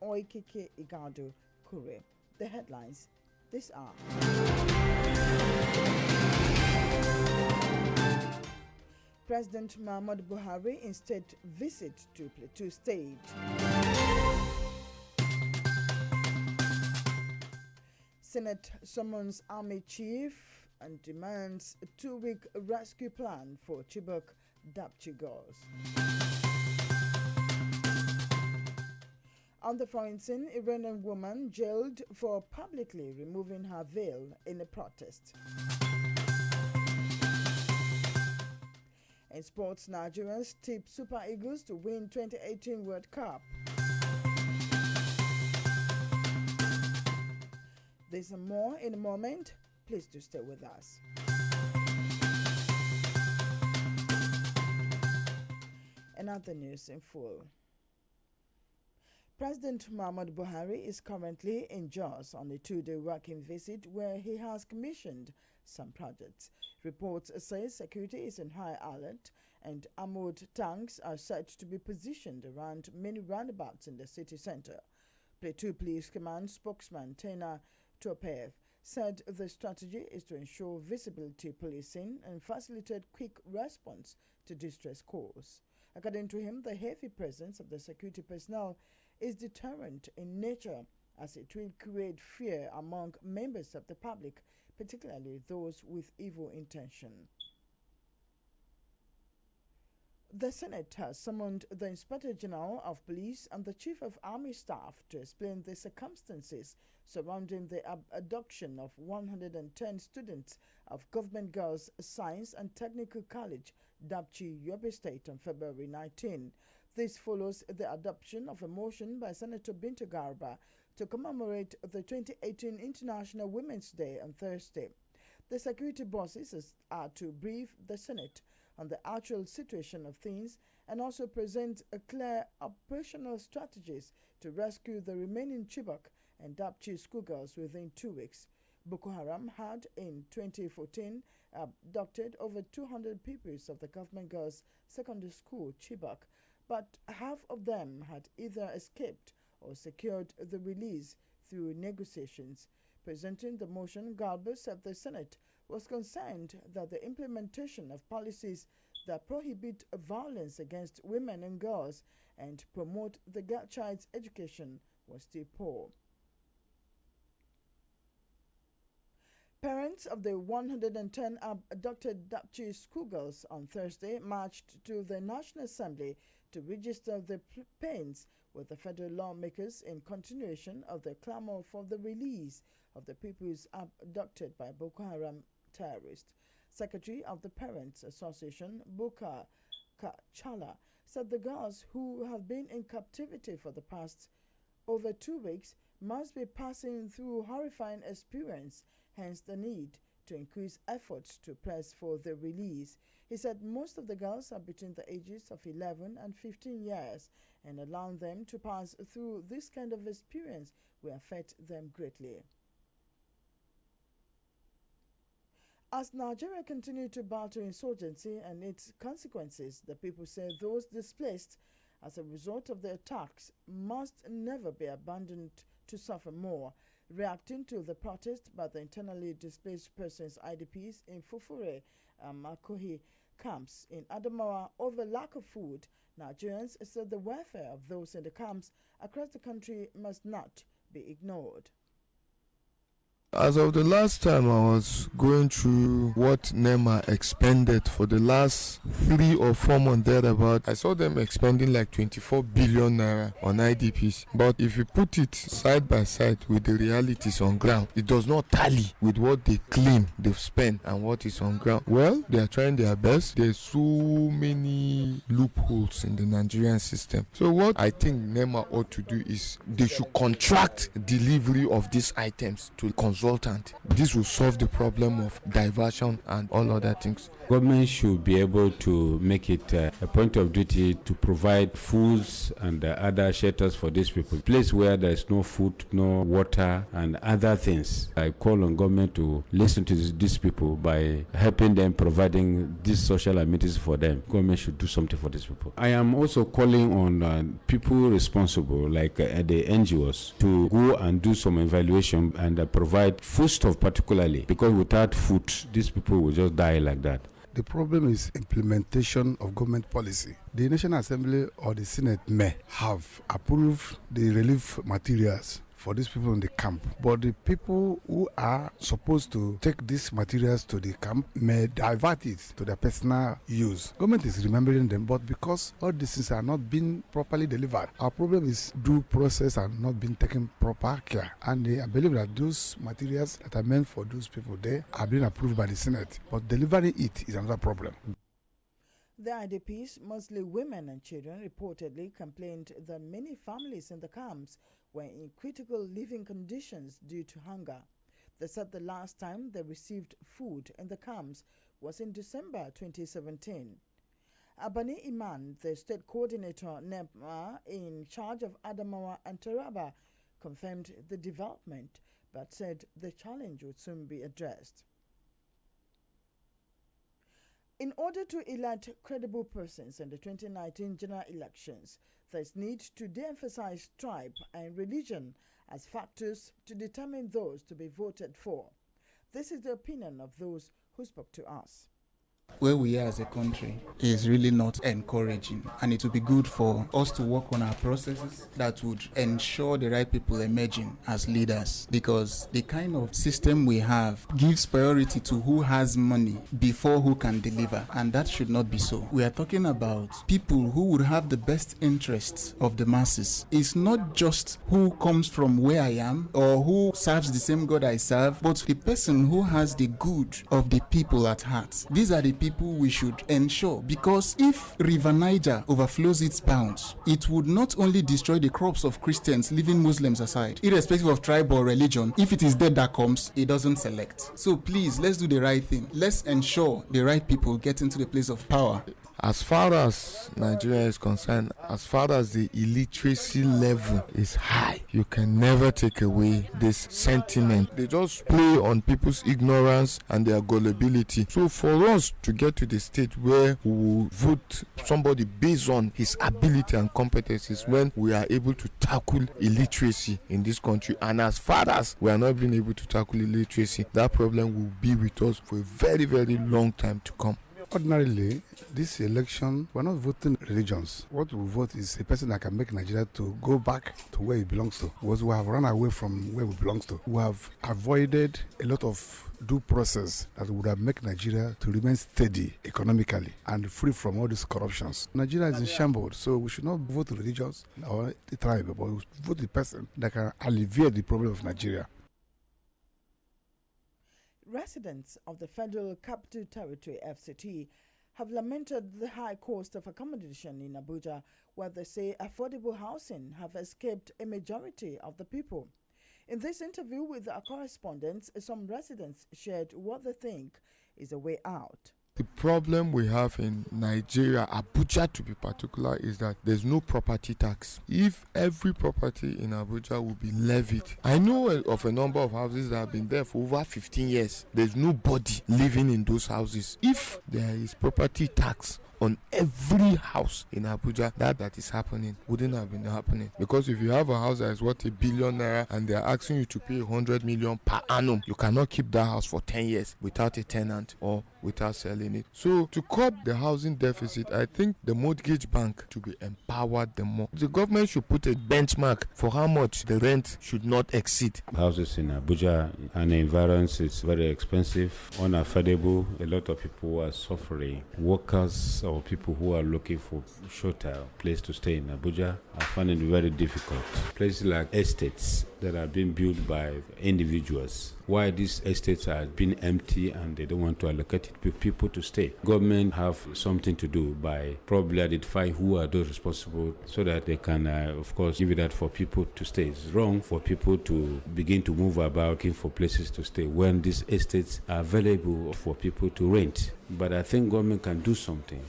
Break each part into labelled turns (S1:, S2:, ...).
S1: Oikike Igado Kure. The headlines this hour. President Muhammadu Buhari in state visit to Plateau State. Senate summons Army Chief and demands a 2-week rescue plan for Chibok Dapchi girls. On the foreign scene, Iranian woman jailed for publicly removing her veil in a protest. In sports, Nigerians tip Super Eagles to win 2018 World Cup. This and more in a moment. Please do stay with us. And other news in full. President Muhammadu Buhari is currently in Jos on a 2-day working visit where he has commissioned some projects. Reports say security is in high alert and armored tanks are said to be positioned around many roundabouts in the city center. Plateau Police Command spokesman Tena Topev said the strategy is to ensure visibility policing and facilitate quick response to distress calls. According to him, the heavy presence of the security personnel is deterrent in nature as it will create fear among members of the public, particularly those with evil intention. The Senate has summoned the Inspector General of Police and the Chief of Army Staff to explain the circumstances surrounding the abduction of 110 students of Government Girls Science and Technical College, Dapchi, Yobe State on February 19. This follows the adoption of a motion by Senator Bintu Garba to commemorate the 2018 International Women's Day on Thursday. The security bosses are to brief the Senate on the actual situation of things and also present a clear operational strategies to rescue the remaining Chibok and Dapchi schoolgirls within 2 weeks. Boko Haram had in 2014 abducted over 200 pupils of the Government Girls Secondary School, Chibok, but half of them had either escaped or secured the release through negotiations. Presenting the motion, Galba said the Senate was concerned that the implementation of policies that prohibit violence against women and girls and promote the girl child's education was still poor. Parents of the 110 abducted Dapchi schoolgirls on Thursday marched to the National Assembly to register their pains with the federal lawmakers in continuation of the clamor for the release of the pupils abducted by Boko Haram terrorists. Secretary of the Parents Association, Buka Kachala, said the girls who have been in captivity for the past over 2 weeks must be passing through horrifying experience, hence the need to increase efforts to press for their release. He said most of the girls are between the ages of 11 and 15 years, and allowing them to pass through this kind of experience will affect them greatly. As Nigeria continues to battle insurgency and its consequences, the people say those displaced as a result of the attacks must never be abandoned to suffer more. Reacting to the protest by the internally displaced persons IDPs in Fufure and Makohi camps in Adamawa over lack of food, Nigerians said the welfare of those in the camps across the country must not be ignored.
S2: As of the last time I was going through what NEMA expended for the last 3 or 4 months thereabout, I saw them expending like 24 billion naira on IDPs. But if you put it side by side with the realities on ground, it does not tally with what they claim they've spent and what is on ground. Well, they are trying their best. There's so many loopholes in the Nigerian system. So what I think NEMA ought to do is they should contract delivery of these items to consumption consultant. This will solve the problem of diversion and all other things.
S3: Government should be able to make it a point of duty to provide foods and other shelters for these people. Place where there is no food, no water, and other things. I call on government to listen to these people by helping them, providing these social amenities for them. Government should do something for these people. I am also calling on people responsible, like the NGOs, to go and do some evaluation and provide foodstuff particularly, because without food, these people will just die like that.
S4: The problem is implementation of government policy. The National Assembly or the Senate may have approved the relief materials for these people in the camp, but the people who are supposed to take these materials to the camp may divert it to their personal use. Government is remembering them, but because all these things are not being properly delivered, our problem is due process and not being taken proper care. And I believe that those materials that are meant for those people there are being approved by the Senate, but delivering it is another problem.
S1: The IDPs, mostly women and children, reportedly complained that many families in the camps were in critical living conditions due to hunger. They said the last time they received food in the camps was in December 2017. Abani Iman, the state coordinator NEPMA in charge of Adamawa and Taraba, confirmed the development but said the challenge would soon be addressed. In order to elect credible persons in the 2019 general elections, there is need to de-emphasize tribe and religion as factors to determine those to be voted for. This is the opinion of those who spoke to us.
S5: Where we are as a country is really not encouraging, and it would be good for us to work on our processes that would ensure the right people emerging as leaders, because the kind of system we have gives priority to who has money before who can deliver, and that should not be so. We are talking about people who would have the best interests of the masses. It's not just who comes from where I am or who serves the same God I serve, but the person who has the good of the people at heart. These are the people we should ensure, because if River Niger overflows its bounds, it would not only destroy the crops of Christians, leaving Muslims aside, irrespective of tribe or religion. If it is dead that comes, it doesn't select. So please, let's do the right thing. Let's ensure the right people get into the place of power.
S2: As far as Nigeria is concerned, as far as the illiteracy level is high, you can never take away this sentiment. They just play on people's ignorance and their gullibility. So for us to get to the state where we will vote somebody based on his ability and competencies, when we are able to tackle illiteracy in this country, and as far as we are not being able to tackle illiteracy, that problem will be with us for a very, very long time to come.
S4: Ordinarily, this election, we're not voting religions. What we vote is a person that can make Nigeria to go back to where it belongs to. Because we have run away from where we belong to. We have avoided a lot of due process that would have made Nigeria to remain steady economically and free from all these corruptions. Nigeria is in shambles, so we should not vote religions or the tribe, but we should vote the person that can alleviate the problem of Nigeria.
S1: Residents of the Federal Capital Territory, FCT, have lamented the high cost of accommodation in Abuja, where they say affordable housing have escaped a majority of the people. In this interview with our correspondents, some residents shared what they think is a way out.
S2: The problem we have in Nigeria, Abuja to be particular, is that there's no property tax. If every property in Abuja will be levied, I know of a number of houses that have been there for over 15 years. There's nobody living in those houses. If there is property tax on every house in Abuja, that is happening wouldn't have been happening. Because if you have a house that is worth $1 billion and they are asking you to pay 100 million per annum, you cannot keep that house for 10 years without a tenant or without selling it. So to cut the housing deficit, I think the mortgage bank to be empowered the more. The government should put a benchmark for how much the rent should not exceed.
S3: Houses in Abuja and the environs is very expensive, unaffordable. A lot of people are suffering. Workers or people who are looking for shelter, place to stay in Abuja, are finding it very difficult. Places like estates that are being built by individuals. Why these estates are being empty and they don't want to allocate it people to stay. Government have something to do by probably identify who are those responsible so that they can, of course, give it that for people to stay. It's wrong for people to begin to move about looking for places to stay when these estates are available for people to rent. But I think government can do something.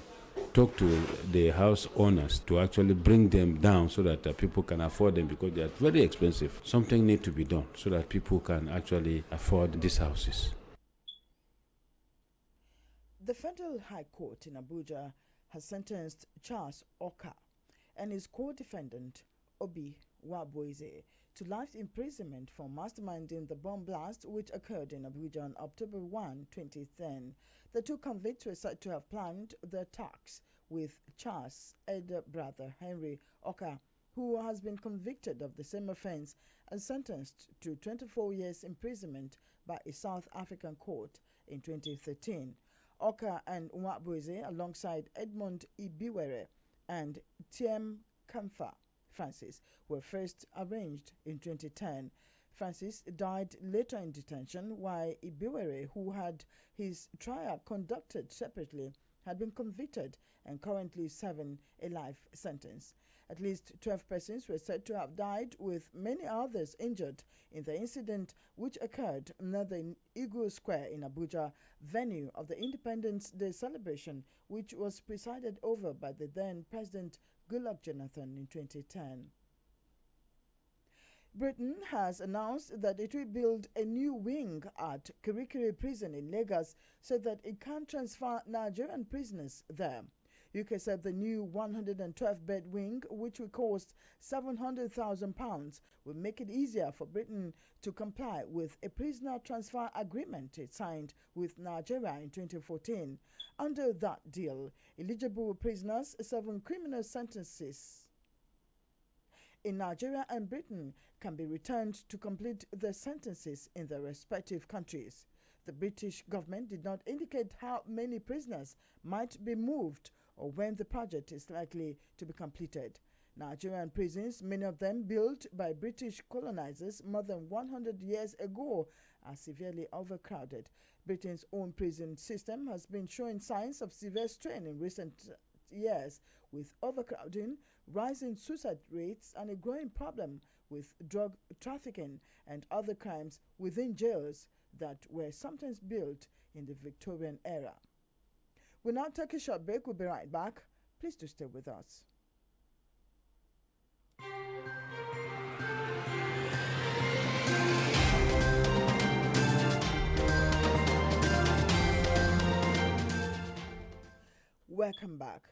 S3: Talk to the house owners to actually bring them down so that people can afford them, because they are very expensive. Something needs to be done so that people can actually afford these houses.
S1: The Federal High Court in Abuja has sentenced Charles Oka and his co-defendant Obi Waboize to life imprisonment for masterminding the bomb blast which occurred in Abuja on October 1, 2010. The two convicts were said to have planned the attacks with Charles' elder brother Henry Oka, who has been convicted of the same offense and sentenced to 24 years imprisonment by a South African court in 2013. Oka and Nwabueze, alongside Edmund Ibiwere and Tiem Kamfa Francis, were first arraigned in 2010. Francis died later in detention, while Ibiwere, who had his trial conducted separately, had been convicted and currently serving a life sentence. At least 12 persons were said to have died, with many others injured in the incident which occurred near the Eagle Square in Abuja, venue of the Independence Day celebration, which was presided over by the then President Goodluck Jonathan in 2010. Britain has announced that it will build a new wing at Kirikiri prison in Lagos so that it can transfer Nigerian prisoners there. UK said the new 112-bed wing, which will cost £700,000, will make it easier for Britain to comply with a prisoner transfer agreement it signed with Nigeria in 2014. Under that deal, eligible prisoners serving criminal sentences in Nigeria and Britain can be returned to complete their sentences in their respective countries. The British government did not indicate how many prisoners might be moved or when the project is likely to be completed. Nigerian prisons, many of them built by British colonizers more than 100 years ago, are severely overcrowded. Britain's own prison system has been showing signs of severe strain in recent years, with overcrowding, rising suicide rates, and a growing problem with drug trafficking and other crimes within jails that were sometimes built in the Victorian era. We'll now take a short break. We'll be right back. Please do stay with us. Welcome back.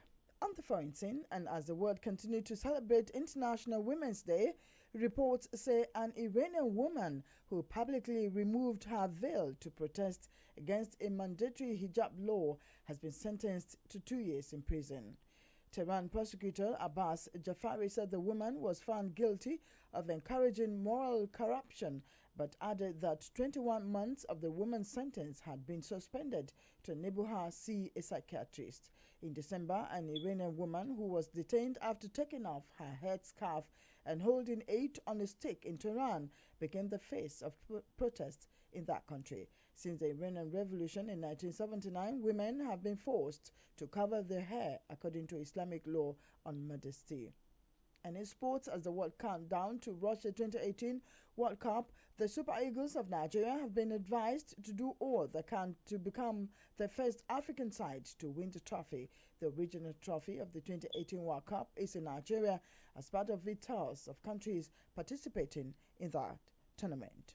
S1: On the foreign scene, and as the world continued to celebrate International Women's Day, reports say an Iranian woman who publicly removed her veil to protest against a mandatory hijab law has been sentenced to 2 years in prison. Tehran prosecutor Abbas Jafari said the woman was found guilty of encouraging moral corruption, but added that 21 months of the woman's sentence had been suspended to enable her see a psychiatrist. In December, an Iranian woman who was detained after taking off her headscarf and holding it on a stick in Tehran became the face of protests in that country. Since the Iranian Revolution in 1979, women have been forced to cover their hair according to Islamic law on modesty. And in sports, as the world countdown to Russia 2018 World Cup, the Super Eagles of Nigeria have been advised to do all they can to become the first African side to win the trophy. The original trophy of the 2018 World Cup is in Nigeria as part of the tours of countries participating in that tournament.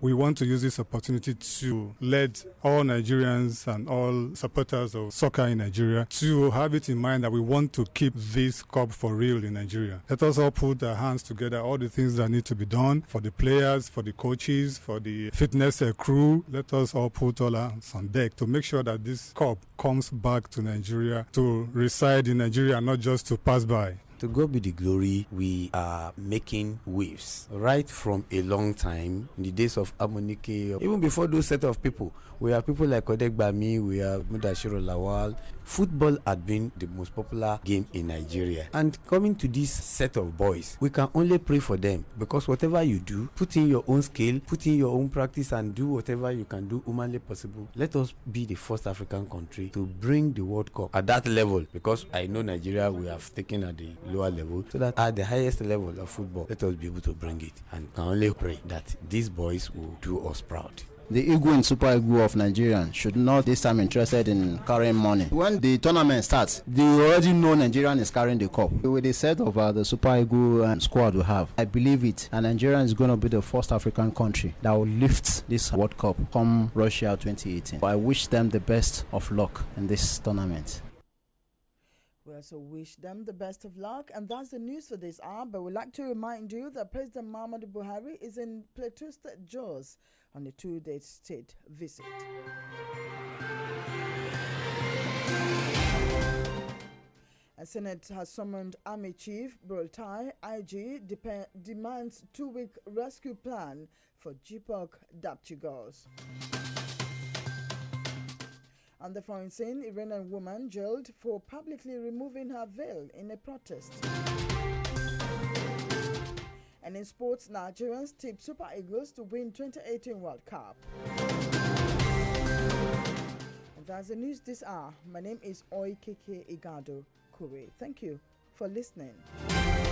S6: We want to use this opportunity to let all Nigerians and all supporters of soccer in Nigeria to have it in mind that we want to keep this cup for real in Nigeria. Let us all put our hands together, all the things that need to be done for the players, for the coaches, for the fitness crew. Let us all put all our hands on deck to make sure that this cup comes back to Nigeria, to reside in Nigeria, not just to pass by.
S7: To God be the glory, we are making waves right from a long time. In the days of Amunike, even before those set of people, we have people like Odek Bami, we have Mudashiro Lawal. Football had been the most popular game in Nigeria. And coming to this set of boys, we can only pray for them, because whatever you do, put in your own skill, put in your own practice, and do whatever you can do humanly possible. Let us be the first African country to bring the World Cup at that level, because I know Nigeria we have taken at the lower level, so that at the highest level of football, let us be able to bring it, and can only pray that these boys will do us proud.
S8: The Eagle and Super Eagle of Nigeria should not this time interested in carrying money. When the tournament starts, they already know Nigerian is carrying the cup. With the set of the Super Eagle squad we have, I believe it, and Nigeria is going to be the first African country that will lift this World Cup come Russia 2018. I wish them the best of luck in this tournament.
S1: We also wish them the best of luck, and that's the news for this hour. But we'd like to remind you that President Muhammadu Buhari is in Plateau State, Jos, on a 2-day state visit. A Senate has summoned Army Chief Burtai IG demands 2-week rescue plan for Jipok Dapchigos. On the foreign scene, Iranian woman jailed for publicly removing her veil in a protest. And in sports, Nigerians tip Super Eagles to win 2018 World Cup. And that's the news this hour. My name is Oikeke Igado Kure. Thank you for listening.